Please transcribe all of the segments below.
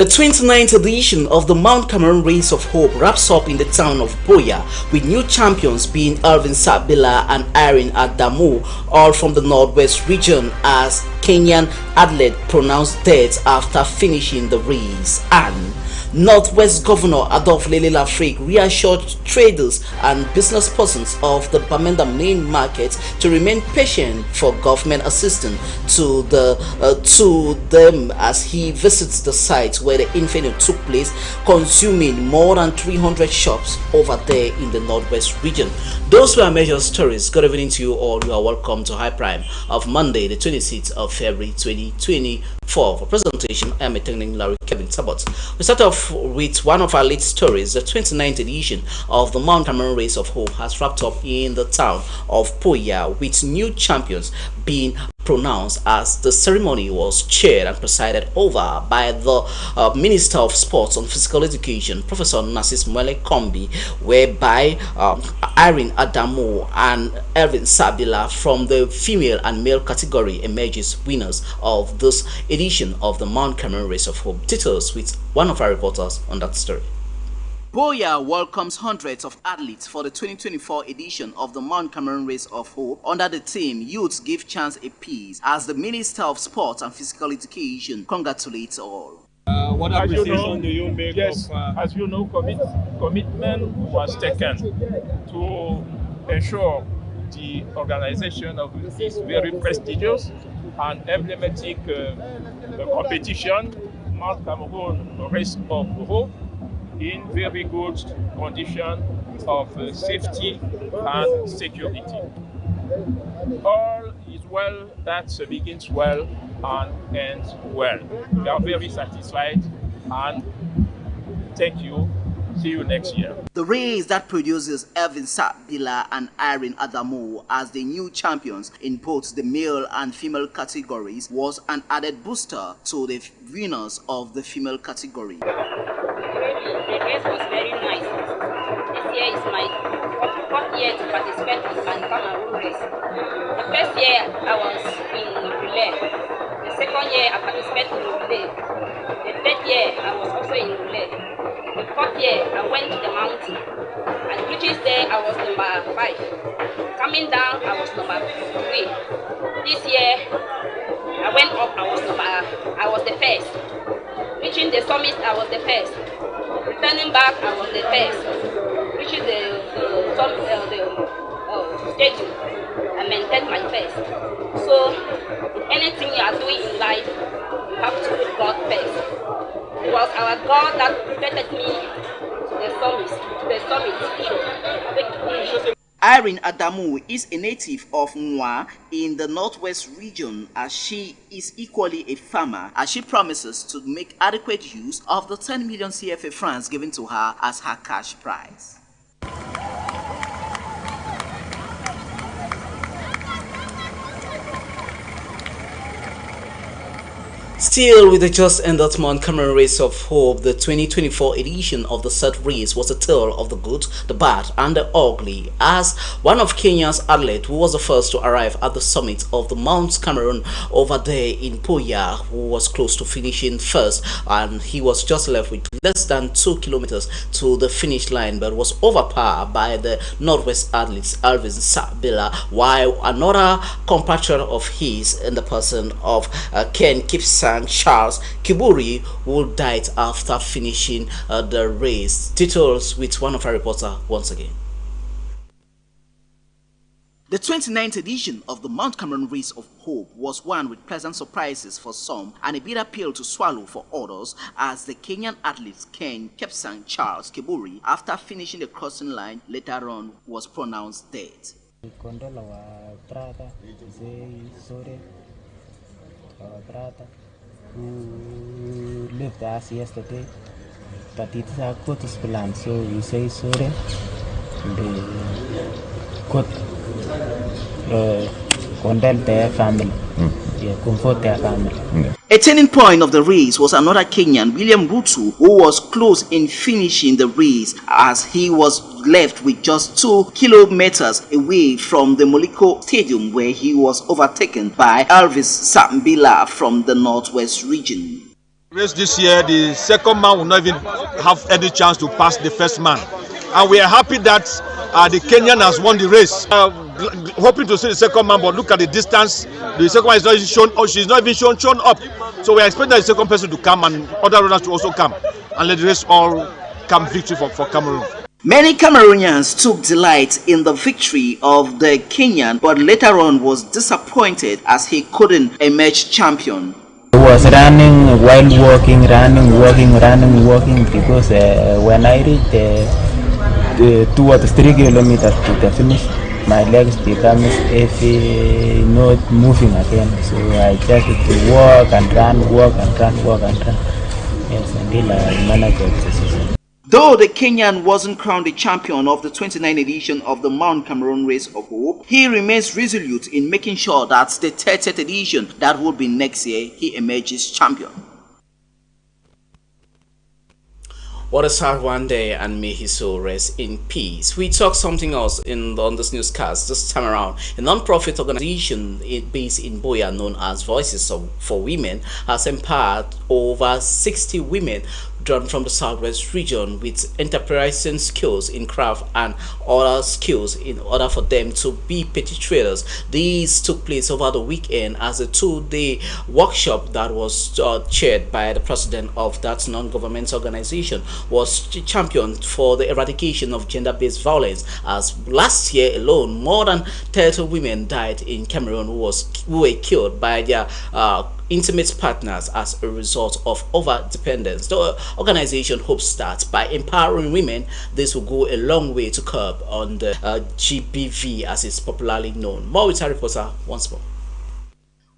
The 29th edition of the Mount Cameroon Race of Hope wraps up in the town of Buea, with new champions being Alvin Sabila and Irene Adamu, all from the Northwest region, as Kenyan athlete pronounced dead after finishing the race. And Northwest Governor Adolphe Lele Lafrique reassured traders and business persons of the Bamenda main market to remain patient for government assistance to them as he visits the site where the inferno took place, consuming more than 300 shops over there in the Northwest region. Those were major stories. Good evening to you all. You are welcome to High Prime of Monday, the 26th of February 2024. For presentation, I am attending Larry Kevin Sabot. We start off with one of our late stories. The 29th edition of the Mount Cameroon Race of Hope has wrapped up in the town of Buea, with new champions being pronounced, as the ceremony was chaired and presided over by the Minister of Sports and Physical Education, Professor Narcisse Mwele Kombi, whereby Irene Adamu and Elvin Sabila from the female and male category emerges winners of this edition of the Mount Cameroon Race of Hope. Details with one of our reporters on that story. Buea welcomes hundreds of athletes for the 2024 edition of the Mount Cameroon Race of Hope under the theme Youths Give Chance a Peace, as the Minister of Sports and Physical Education congratulates all. What appreciation do you make of... As you know, commitment was taken to ensure the organization of this very prestigious and emblematic competition, Mount Cameroon Race of Hope, in very good condition of safety and security. All is well that begins well and ends well. We are very satisfied and thank you. See you next year. The race that produces Elvin Sabila and Irene Adamu as the new champions in both the male and female categories was an added booster to the winners of the female category. The race was very nice. This year is my fourth year to participate in the Cameroon race. The first year I was in relay. The second year I participated in relay. The third year I was also in relay. The fourth year I went to the mountain. And reaching there I was number 5. Coming down I was number 3. This year I went up, I was the first. Reaching the summit I was the first. Returning back I was the first. Reaching the stadium, I maintained my first. So anything you are doing in life, you have to put God first. It was our God that presented me to the summit. Irene Adamu is a native of Mwa in the Northwest region, as she is equally a farmer, as she promises to make adequate use of the 10 million CFA francs given to her as her cash prize. Still with the just ended Mount Cameroon Race of Hope, the 2024 edition of the said race was a tale of the good, the bad and the ugly, as one of Kenya's athletes who was the first to arrive at the summit of the Mount Cameroon over there in Buea, who was close to finishing first, and he was just left with less than 2 kilometers to the finish line, but was overpowered by the Northwest athletes Alvin Sabila, while another compatriot of his, in the person of Ken Kipsang Charles Kiburi, who died after finishing the race. Details with one of our reporters once again. The 29th edition of the Mount Cameroon Race of Hope was one with pleasant surprises for some and a bitter pill to swallow for others, as the Kenyan athlete Ken Kipsang Charles Kiburi, after finishing the crossing line, later on was pronounced dead. Who lived us yesterday, but it's a good plan, so we say sorry. They could condemn their family, comfort their family. A turning point of the race was another Kenyan, William Ruto, who was close in finishing the race, as he was left with just 2 kilometers away from the Moliko Stadium, where he was overtaken by Elvis Sabila from the Northwest region. Race this year, the second man will not even have any chance to pass the first man. And we are happy that the Kenyan has won the race. Hoping to see the second man, but look at the distance. The second one is not even shown, or she's not even shown up. So we are expecting the second person to come and other runners to also come and let the race all come victory for Cameroon. Many Cameroonians took delight in the victory of the Kenyan, but later on was disappointed as he couldn't emerge champion. I was running while walking, walking because when I reached the 2 or 3 kilometers to the finish, my legs became heavy, not moving again. So I just had to walk and run. Yes, until I managed the season. Though the Kenyan wasn't crowned the champion of the 29th edition of the Mount Cameroon Race of Hope, he remains resolute in making sure that the 30th edition that will be next year, he emerges champion. What a sad one day, and may his soul rest in peace. We talk something else on this newscast this time around. A non-profit organization based in Buea known as Voices for Women has empowered over 60 women drawn from the southwest region with enterprising skills in craft and other skills in order for them to be petty traders. These took place over the weekend as a 2-day workshop that was chaired by the president of that non-government organization, was championed for the eradication of gender-based violence, as last year alone more than 30 women died in Cameroon who were killed by their intimate partners as a result of over-dependence. The organization hopes that by empowering women, this will go a long way to curb on the GBV, as it's popularly known. More with our reporter once more.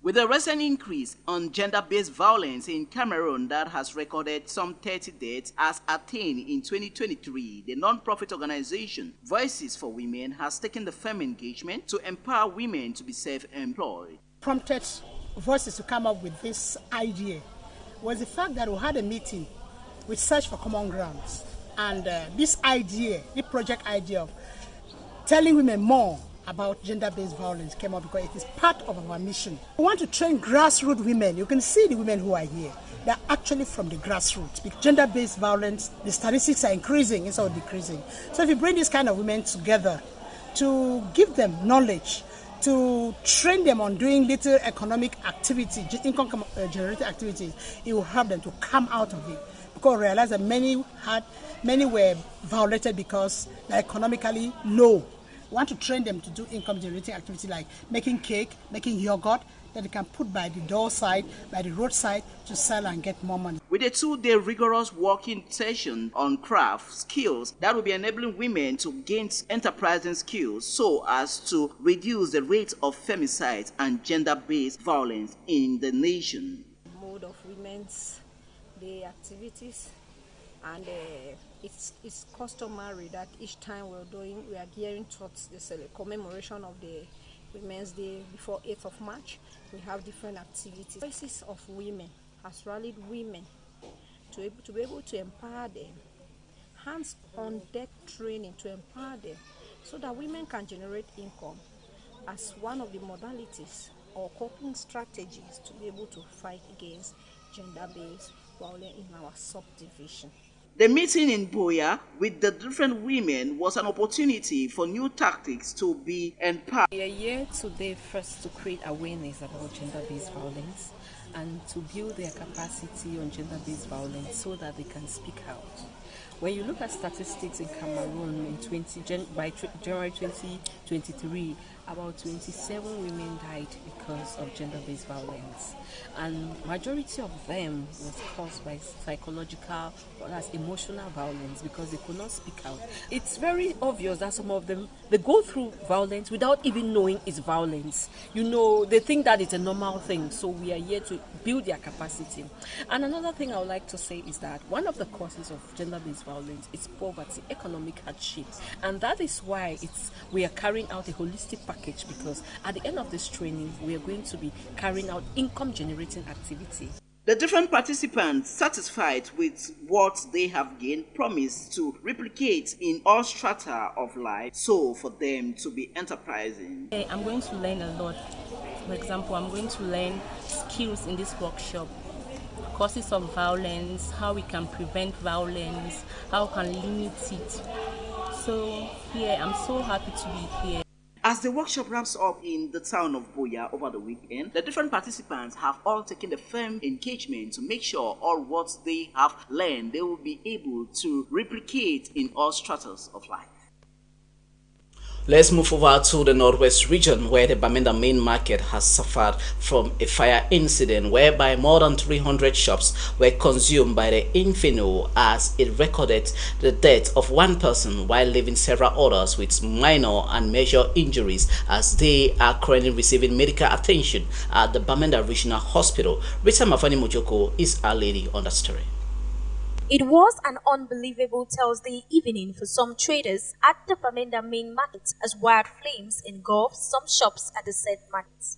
With a recent increase on gender-based violence in Cameroon that has recorded some 30 deaths as attained in 2023, the non-profit organization Voices for Women has taken the firm engagement to empower women to be self-employed. Prompted Voices to come up with this idea was the fact that we had a meeting with Search for Common Grounds, and this project idea of telling women more about gender-based violence came up because it is part of our mission. We want to train grassroots women. You can see the women who are here. They're actually from the grassroots. Because gender-based violence, the statistics are increasing instead of decreasing. So if you bring these kind of women together to give them knowledge, to train them on doing little economic activity, income generating activities, it will help them to come out of it. Because we realize that many were violated because they're economically low. We want to train them to do income generating activity like making cake, making yogurt, that they can put by the door side, by the roadside to sell and get more money. With a 2-day rigorous working session on craft skills that will be enabling women to gain enterprising skills so as to reduce the rate of femicide and gender-based violence in the nation. Mode of Women's Day activities, and it's customary that each time we are gearing towards the commemoration of the Women's Day before 8th of March. We have different activities. Voices of Women has rallied women to be able to empower them, hands-on deck training to empower them so that women can generate income as one of the modalities or coping strategies to be able to fight against gender-based violence in our subdivision. The meeting in Buea with the different women was an opportunity for new tactics to be empowered. We are here today first to create awareness about gender-based violence and to build their capacity on gender-based violence so that they can speak out. When you look at statistics in Cameroon by January 2023, about 27 women died because of gender-based violence, and majority of them was caused by psychological or as emotional violence because they could not speak out. It's very obvious that some of them, they go through violence without even knowing it's violence. You know, they think that it's a normal thing, so we are here to build their capacity. And another thing I would like to say is that one of the causes of gender-based violence is poverty, economic hardship, and that is why we are carrying out a holistic package, because at the end of this training we are going to be carrying out income generating activity. The different participants, satisfied with what they have gained, promise to replicate in all strata of life, so for them to be enterprising. I'm going to learn a lot. For example, I'm going to learn skills in this workshop causes of violence, how we can prevent violence, how we can limit it. So yeah, I'm so happy to be here. As the workshop wraps up in the town of Buea over the weekend, the different participants have all taken the firm engagement to make sure all what they have learned they will be able to replicate in all stratas of life. Let's move over to the Northwest region, where the Bamenda main market has suffered from a fire incident whereby more than 300 shops were consumed by the inferno, as it recorded the death of one person while leaving several others with minor and major injuries as they are currently receiving medical attention at the Bamenda Regional Hospital. Rita Mafani Mujoko is our lady on the story. It was an unbelievable Thursday evening for some traders at the Bamenda main market as wild flames engulfed some shops at the said market.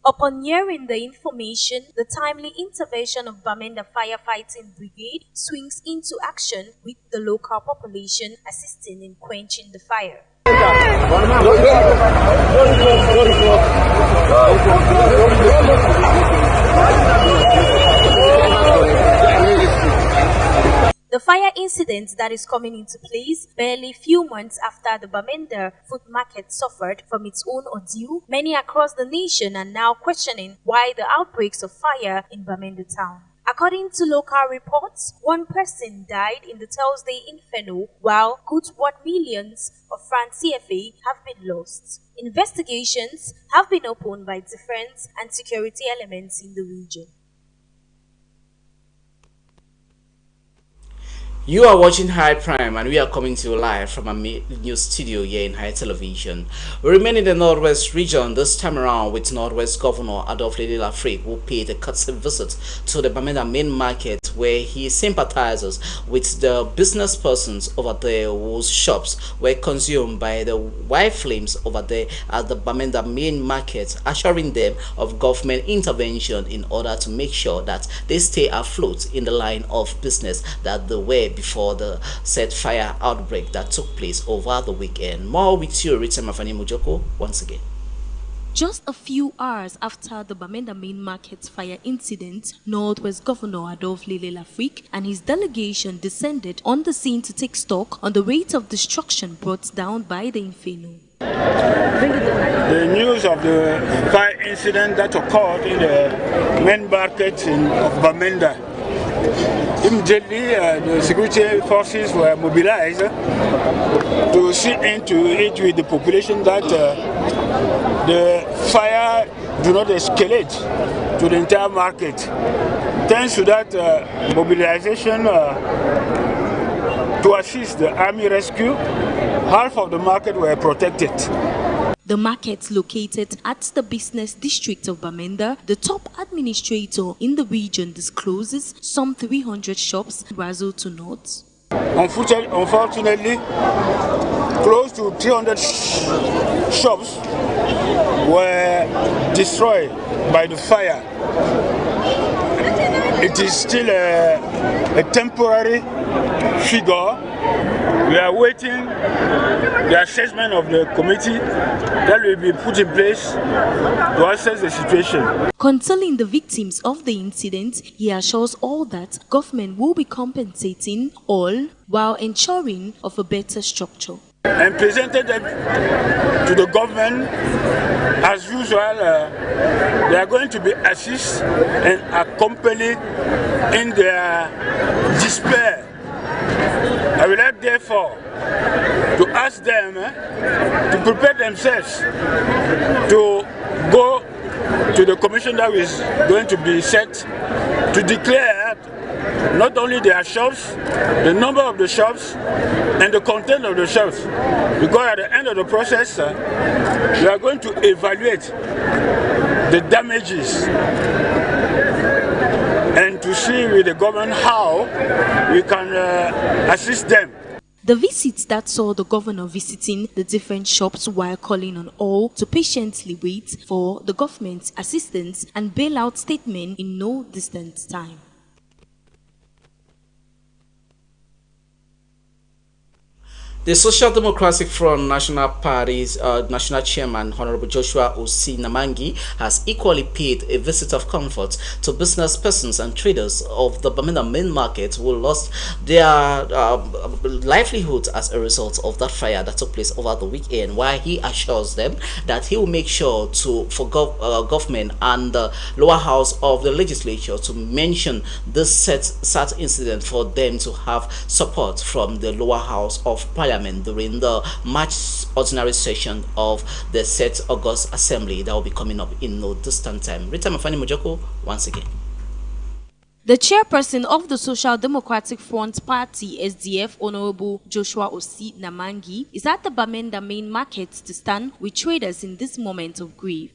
Upon hearing the information, the timely intervention of Bamenda Firefighting Brigade swings into action with the local population assisting in quenching the fire. The fire incident that is coming into place barely few months after the Bamenda food market suffered from its own ordeal, many across the nation are now questioning why the outbreaks of fire in Bamenda town. According to local reports, one person died in the Thursday inferno, while goods worth millions of francs CFA have been lost. Investigations have been opened by defense and security elements in the region. You are watching High Prime, and we are coming to you live from a news studio here in High Television. We remain in the Northwest region, this time around with Northwest Governor Adolphe Lafrique, who paid a courtesy visit to the Bamenda main market, where he sympathizes with the business persons over there whose shops were consumed by the wild flames over there at the Bamenda main market, assuring them of government intervention in order to make sure that they stay afloat in the line of business that they were before the said fire outbreak that took place over the weekend. More with you, Rita Mafani Mujoko, once again. Just a few hours after the Bamenda main market fire incident, Northwest Governor Adolphe Lafrique and his delegation descended on the scene to take stock on the rate of destruction brought down by the inferno. The news of the fire incident that occurred in the main market of Bamenda. Immediately, the security forces were mobilized to see into it with the population that the fire do not escalate to the entire market. Thanks to that mobilization to assist the army rescue, half of the market were protected. The market, located at the business district of Bamenda, the top administrator in the region discloses some 300 shops Brazil to North. Unfortunately, close to 300 shops were destroyed by the fire. It is still a temporary figure. We are waiting the assessment of the committee that will be put in place to assess the situation. Concerning the victims of the incident, he assures all that government will be compensating all while ensuring of a better structure. And presented them to the government. As usual, they are going to be assist and accompany in their despair. I would like, therefore, to ask them to prepare themselves to go to the commission that is going to be set to declare not only their shops, the number of the shops, and the content of the shops. Because at the end of the process, we are going to evaluate the damages and to see with the government how we can assist them. The visits that saw the governor visiting the different shops while calling on all to patiently wait for the government's assistance and bailout statement in no distant time. The Social Democratic Front National Party's National Chairman, Honorable Joshua Osi Namangi, has equally paid a visit of comfort to business persons and traders of the Bamenda main market who lost their livelihood as a result of that fire that took place over the weekend, while he assures them that he will make sure for government and the lower house of the legislature to mention this sad incident for them to have support from the lower house of parliament during the March ordinary session of the set August Assembly that will be coming up in no distant time. Rita Mafani Mojoko once again. The chairperson of the Social Democratic Front Party, SDF, Honorable Joshua Osi Namangi, is at the Bamenda main market to stand with traders in this moment of grief.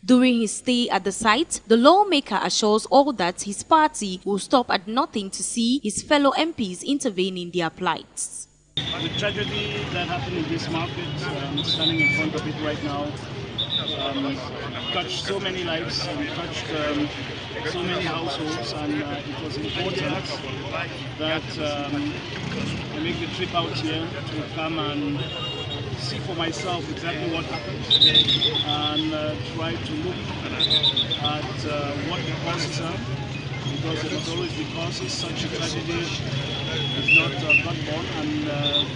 During his stay at the site, the lawmaker assures all that his party will stop at nothing to see his fellow MPs intervene in their plights. The tragedy that happened in this market, standing in front of it right now, touched so many lives and touched so many households, and it was important that I make the trip out here to come and see for myself exactly what happened and try to look at what the causes are, because it is always the causes such a tragedy is not God born, and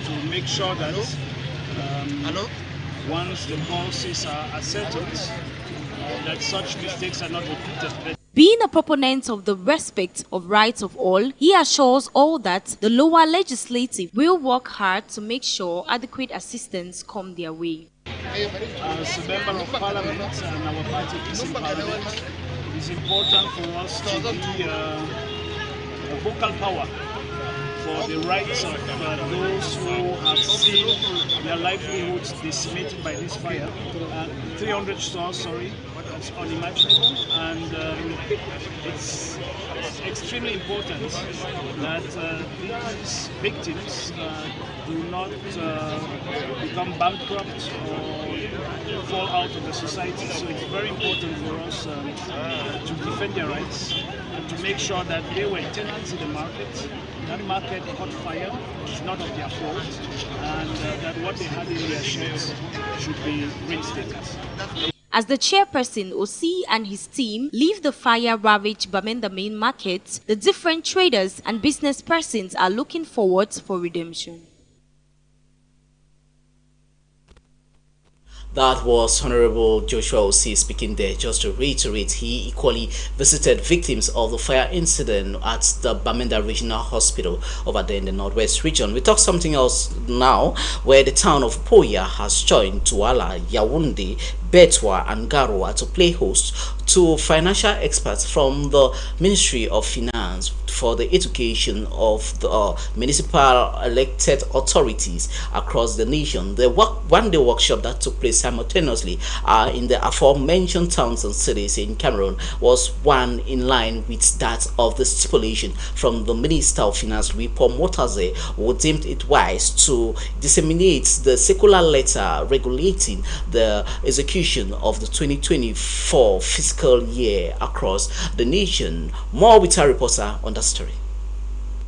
to make sure that once the causes are settled, that such mistakes are not repeated. Being a proponent of the respect of rights of all, he assures all that the lower legislative will work hard to make sure adequate assistance come their way. As a member of parliament and our party is in parliament, it is important for us to be a vocal power for the rights of those who have seen their livelihoods decimated by this fire. 300 stores, that's unimaginable, and it's extremely important that these victims do not become bankrupt or fall out of the society. So it's very important for us to defend their rights and to make sure that they were tenants in the market. That market caught fire, it's not of their fault, and that what they had in their shops should be reinstated. As the chairperson, Osi and his team leave the fire-ravaged Bamenda main market, the different traders and business persons are looking forward for redemption. That was Honorable Joshua Osi speaking there. Just to reiterate, he equally visited victims of the fire incident at the Bamenda Regional Hospital over there in the Northwest region. We talk something else now, where the town of Buea has joined Douala, Yaoundé, Betwa and Garoua to play host to financial experts from the Ministry of Finance for the education of the municipal elected authorities across the nation. The one-day workshop that took place simultaneously in the aforementioned towns and cities in Cameroon was one in line with that of the stipulation from the Minister of Finance, Ripo Motaze, who deemed it wise to disseminate the circular letter regulating the execution of the 2024 fiscal year across the nation. More with our reporter on the story.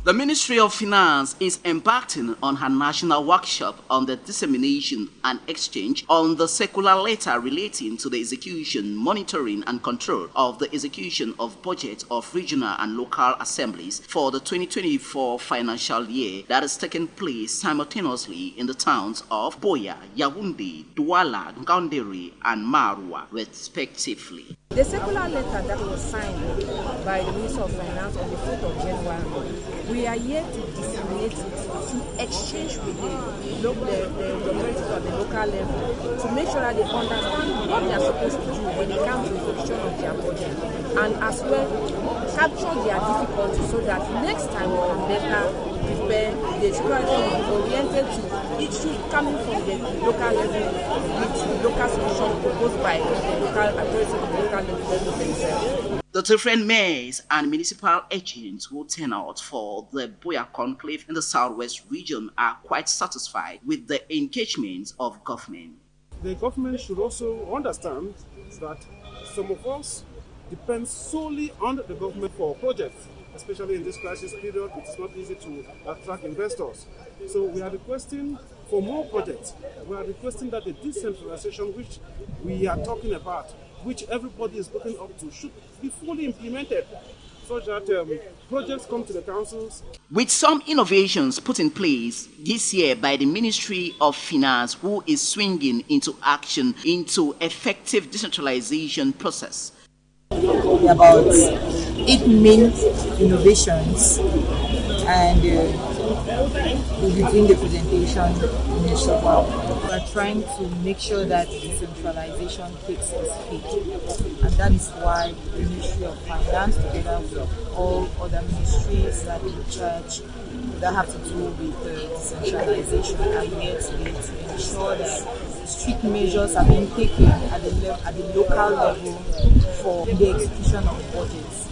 The Ministry of Finance is embarking on her national workshop on the dissemination and exchange on the circular letter relating to the execution, monitoring and control of the execution of budget of regional and local assemblies for the 2024 financial year that is taking place simultaneously in the towns of Buea, Yaoundé, Douala, Ngaoundéré and Maroua respectively. The circular letter that was signed by the Minister of Finance on the 4th of January, we are here to disseminate it, to exchange with the authorities at the local level, to make sure that they understand what they are supposed to do when it comes to the execution of their budget, and as well capture their difficulties so that next time we can better prepare. The circular letter will be oriented to issues coming from the local level with the local solution proposed by the local authorities of the local level themselves. The different mayors and municipal agents who turn out for the Buea conclave in the southwest region are quite satisfied with the engagement of government. The government should also understand that some of us depend solely on the government for projects, especially in this crisis period. It's not easy to attract investors. So we are requesting for more projects. We are requesting that the decentralization which we are talking about, which everybody is looking up to, should be fully implemented, so that projects come to the councils. With some innovations put in place this year by the Ministry of Finance, who is swinging into action into effective decentralization process. About 8 main innovations, and between the presentation, we are trying to make sure that decentralization takes its feet, and that is why the Ministry of Finance, together with all other ministries that are in charge that have to do with decentralization, are here today to ensure that strict measures are being taken at the local level for the execution of budgets.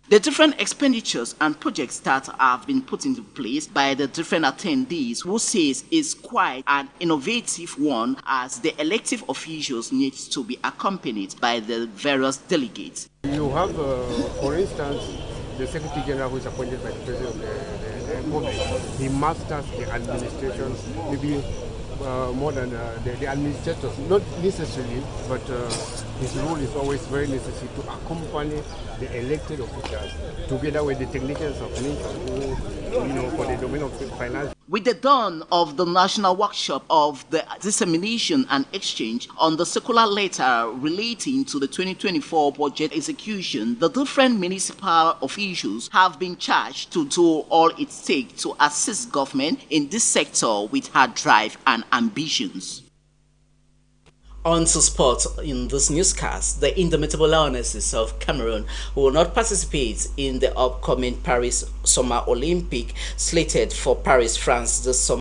The different expenditures and projects that have been put into place by the different attendees, who says is quite an innovative one, as the elective officials need to be accompanied by the various delegates. You have, for instance, the Secretary General who is appointed by the President of the Republic. He masters the administration, maybe more than the administrators, not necessarily, but his role is always very necessary to accompany the elected officials together with the technicians of nature who, for the domain of finance. With the dawn of the national workshop of the dissemination and exchange on the circular letter relating to the 2024 budget execution, the different municipal officials have been charged to do all it takes to assist government in this sector with her drive and ambitions. On to sport in this newscast. The Indomitable Lionesses of Cameroon will not participate in the upcoming Paris Summer Olympic slated for Paris, France this summer.